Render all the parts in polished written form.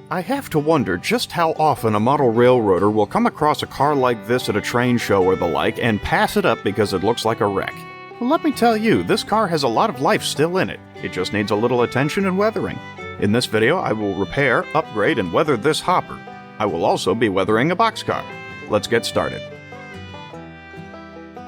I have to wonder just how often a model railroader will come across a car like this at a train show or the like and pass it up because it looks like a wreck. Well, let me tell you, this car has a lot of life still in it. It just needs a little attention and weathering. In this video, I will repair, upgrade, and weather this hopper. I will also be weathering a boxcar. Let's get started.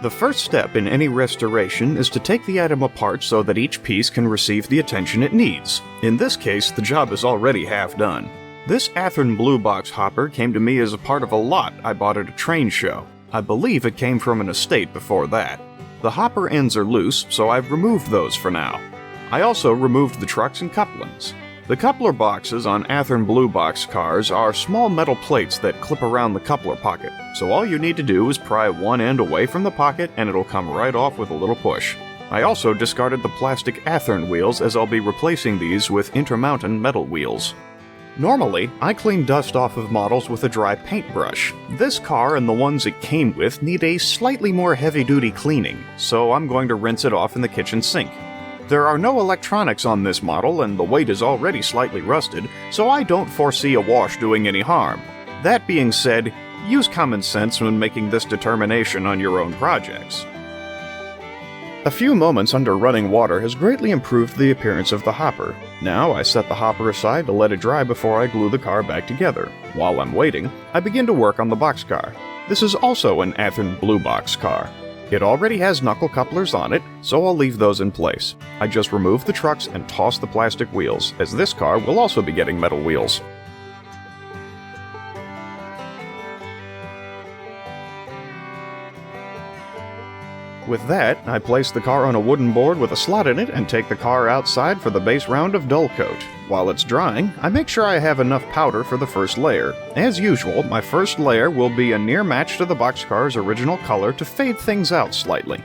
The first step in any restoration is to take the item apart so that each piece can receive the attention it needs. In this case, the job is already half done. This Athearn blue box hopper came to me as a part of a lot I bought at a train show. I believe it came from an estate before that. The hopper ends are loose, so I've removed those for now. I also removed the trucks and couplings. The coupler boxes on Athearn blue box cars are small metal plates that clip around the coupler pocket, so all you need to do is pry one end away from the pocket and it'll come right off with a little push. I also discarded the plastic Athearn wheels as I'll be replacing these with Intermountain metal wheels. Normally, I clean dust off of models with a dry paintbrush. This car and the ones it came with need a slightly more heavy-duty cleaning, so I'm going to rinse it off in the kitchen sink. There are no electronics on this model and the weight is already slightly rusted, so I don't foresee a wash doing any harm. That being said, use common sense when making this determination on your own projects. A few moments under running water has greatly improved the appearance of the hopper. Now I set the hopper aside to let it dry before I glue the car back together. While I'm waiting, I begin to work on the boxcar. This is also an Athearn blue box car. It already has knuckle couplers on it, so I'll leave those in place. I just remove the trucks and toss the plastic wheels, as this car will also be getting metal wheels. With that, I place the car on a wooden board with a slot in it and take the car outside for the base round of dull coat. While it's drying, I make sure I have enough powder for the first layer. As usual, my first layer will be a near match to the boxcar's original color to fade things out slightly.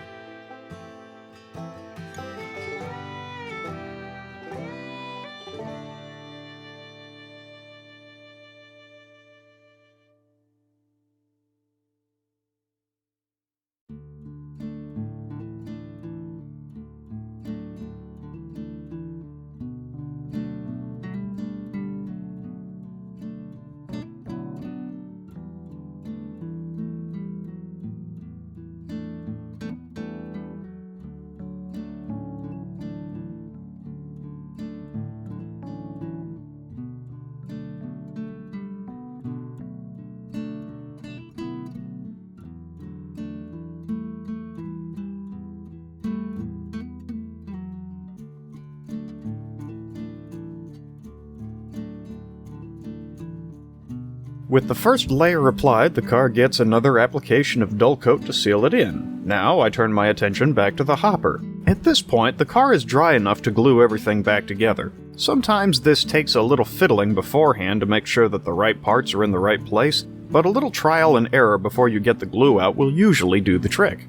With the first layer applied, the car gets another application of dull coat to seal it in. Now I turn my attention back to the hopper. At this point, the car is dry enough to glue everything back together. Sometimes this takes a little fiddling beforehand to make sure that the right parts are in the right place, but a little trial and error before you get the glue out will usually do the trick.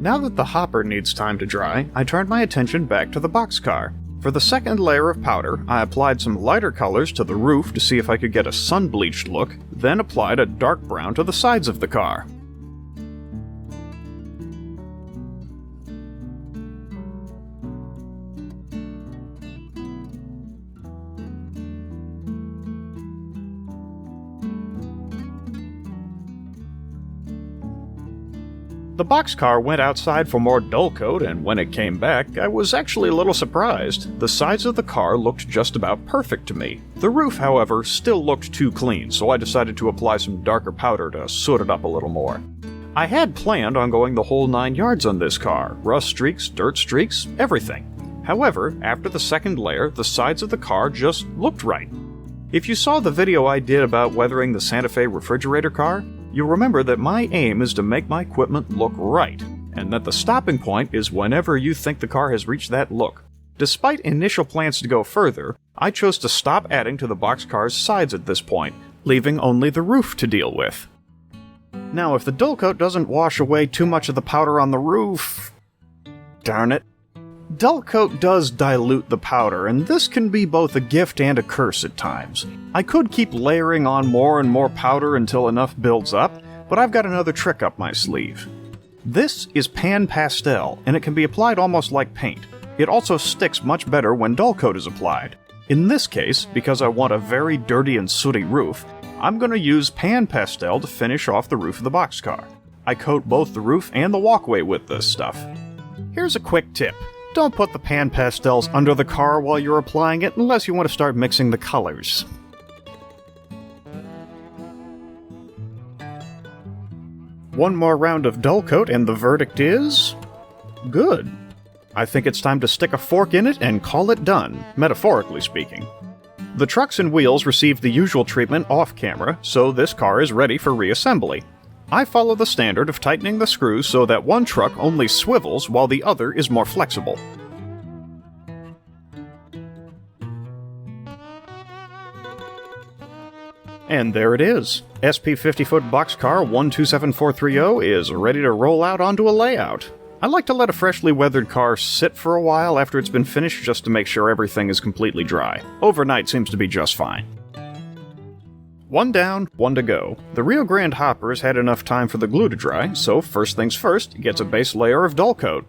Now that the hopper needs time to dry, I turned my attention back to the boxcar. For the second layer of powder, I applied some lighter colors to the roof to see if I could get a sun-bleached look, then applied a dark brown to the sides of the car. The boxcar went outside for more dull coat, and when it came back, I was actually a little surprised. The sides of the car looked just about perfect to me. The roof, however, still looked too clean, so I decided to apply some darker powder to soot it up a little more. I had planned on going the whole 9 yards on this car, rust streaks, dirt streaks, everything. However, after the second layer, the sides of the car just looked right. If you saw the video I did about weathering the Santa Fe refrigerator car, you'll remember that my aim is to make my equipment look right, and that the stopping point is whenever you think the car has reached that look. Despite initial plans to go further, I chose to stop adding to the boxcar's sides at this point, leaving only the roof to deal with. Now, if the dull coat doesn't wash away too much of the powder on the roof... darn it. Dull coat does dilute the powder, and this can be both a gift and a curse at times. I could keep layering on more and more powder until enough builds up, but I've got another trick up my sleeve. This is pan pastel, and it can be applied almost like paint. It also sticks much better when dull coat is applied. In this case, because I want a very dirty and sooty roof, I'm going to use pan pastel to finish off the roof of the boxcar. I coat both the roof and the walkway with this stuff. Here's a quick tip. Don't put the pan pastels under the car while you're applying it unless you want to start mixing the colors. One more round of dull coat and the verdict is... good. I think it's time to stick a fork in it and call it done, metaphorically speaking. The trucks and wheels received the usual treatment off-camera, so this car is ready for reassembly. I follow the standard of tightening the screws so that one truck only swivels while the other is more flexible. And there it is. SP 50-foot boxcar 127430 is ready to roll out onto a layout. I like to let a freshly weathered car sit for a while after it's been finished just to make sure everything is completely dry. Overnight seems to be just fine. One down, one to go. The Rio Grande hopper has had enough time for the glue to dry, so first things first, it gets a base layer of dull coat.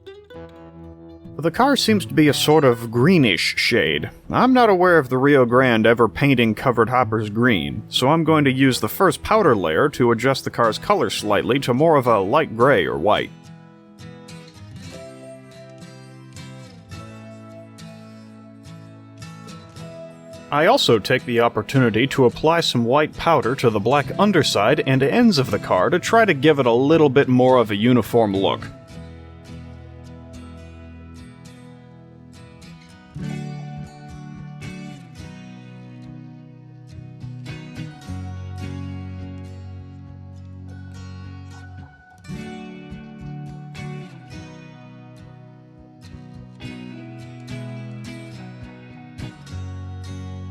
The car seems to be a sort of greenish shade. I'm not aware of the Rio Grande ever painting covered hoppers green, so I'm going to use the first powder layer to adjust the car's color slightly to more of a light gray or white. I also take the opportunity to apply some white powder to the black underside and ends of the car to try to give it a little bit more of a uniform look.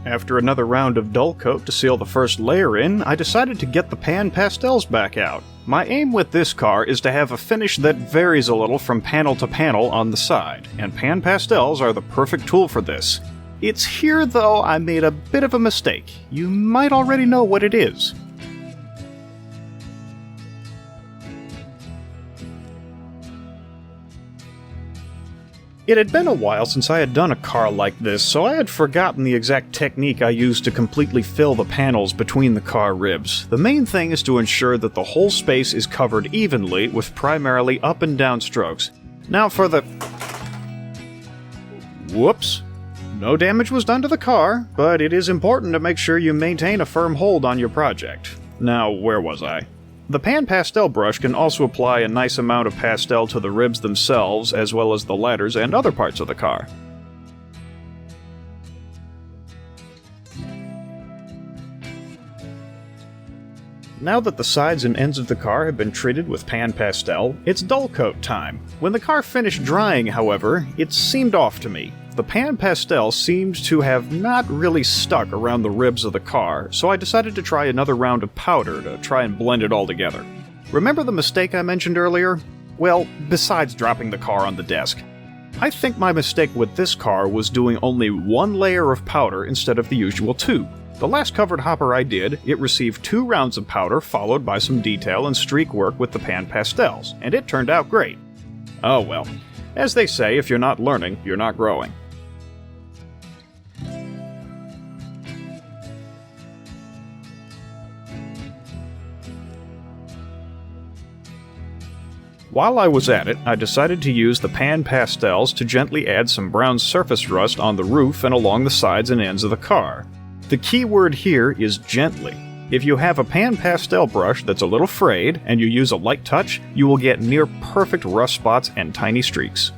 After another round of dull coat to seal the first layer in, I decided to get the pan pastels back out. My aim with this car is to have a finish that varies a little from panel to panel on the side, and pan pastels are the perfect tool for this. It's here, though, I made a bit of a mistake. You might already know what it is. It had been a while since I had done a car like this, so I had forgotten the exact technique I used to completely fill the panels between the car ribs. The main thing is to ensure that the whole space is covered evenly with primarily up and down strokes. Now for the... Whoops. No damage was done to the car, but it is important to make sure you maintain a firm hold on your project. Now, where was I? The pan pastel brush can also apply a nice amount of pastel to the ribs themselves, as well as the ladders and other parts of the car. Now that the sides and ends of the car have been treated with pan pastel, it's dull coat time. When the car finished drying, however, it seemed off to me. The pan pastel seemed to have not really stuck around the ribs of the car, so I decided to try another round of powder to try and blend it all together. Remember the mistake I mentioned earlier? Well, besides dropping the car on the desk. I think my mistake with this car was doing only one layer of powder instead of the usual two. The last covered hopper I did, it received 2 rounds of powder followed by some detail and streak work with the pan pastels, and it turned out great. Oh well. As they say, if you're not learning, you're not growing. While I was at it, I decided to use the pan pastels to gently add some brown surface rust on the roof and along the sides and ends of the car. The key word here is gently. If you have a pan pastel brush that's a little frayed and you use a light touch, you will get near perfect rust spots and tiny streaks.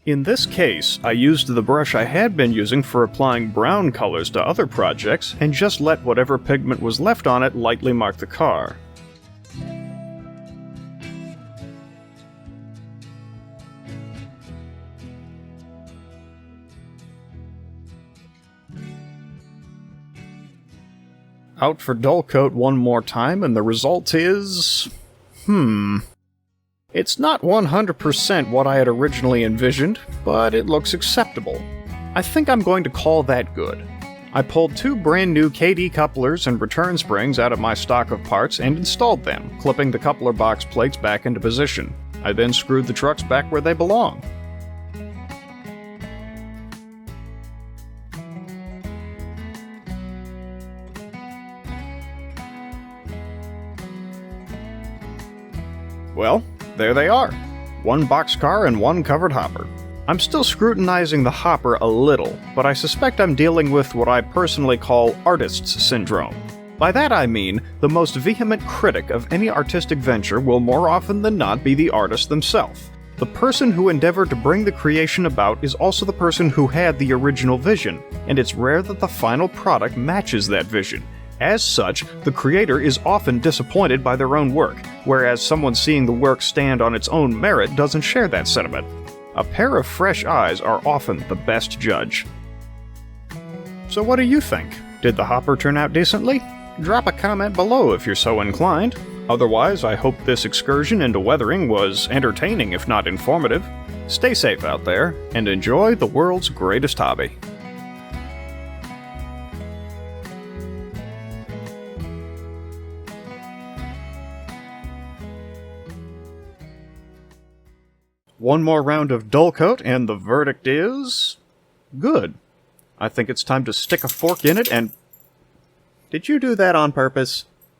In this case, I used the brush I had been using for applying brown colors to other projects and just let whatever pigment was left on it lightly mark the car. out for dull coat one more time, and the result is... It's not 100% what I had originally envisioned, but it looks acceptable. I think I'm going to call that good. I pulled 2 brand new KD couplers and return springs out of my stock of parts and installed them, clipping the coupler box plates back into position. I then screwed the trucks back where they belong. Well, there they are. 1 boxcar and 1 covered hopper. I'm still scrutinizing the hopper a little, but I suspect I'm dealing with what I personally call artist's syndrome. By that I mean, the most vehement critic of any artistic venture will more often than not be the artist themselves. The person who endeavored to bring the creation about is also the person who had the original vision, and it's rare that the final product matches that vision. As such, the creator is often disappointed by their own work, whereas someone seeing the work stand on its own merit doesn't share that sentiment. A pair of fresh eyes are often the best judge. So what do you think? Did the hopper turn out decently? Drop a comment below if you're so inclined. Otherwise, I hope this excursion into weathering was entertaining if not informative. Stay safe out there, and enjoy the world's greatest hobby. One more round of dull coat, and the verdict is... good. I think it's time to stick a fork in it and... Did you do that on purpose?